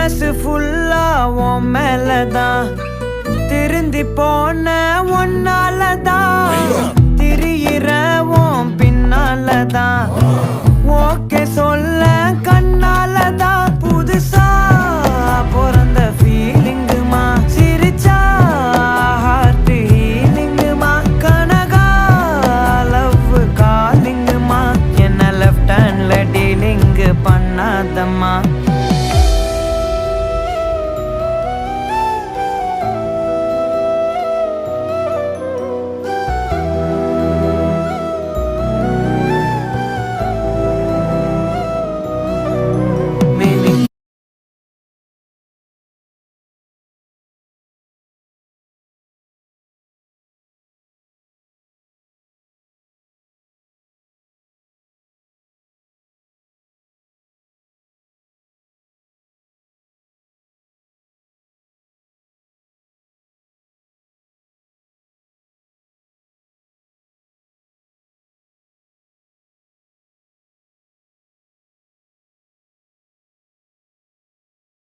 மனசு ஃபுல்லா உன் மேலதான் திருந்தி போன ஒன்னாலதான் திரியிற உன் பின்னாலதான் ஓகே சொல்ல கண்ணாலதான் புதுசா பிறந்த ஃபீலிங்குமா சிரிச்சா ஹார்ட் ஹீலிங்குமா கனகா லவ் காலிங்குமா என்ன லெஃப்ட் ஹேண்ட்ல டீலிங் பண்ணாதம்மா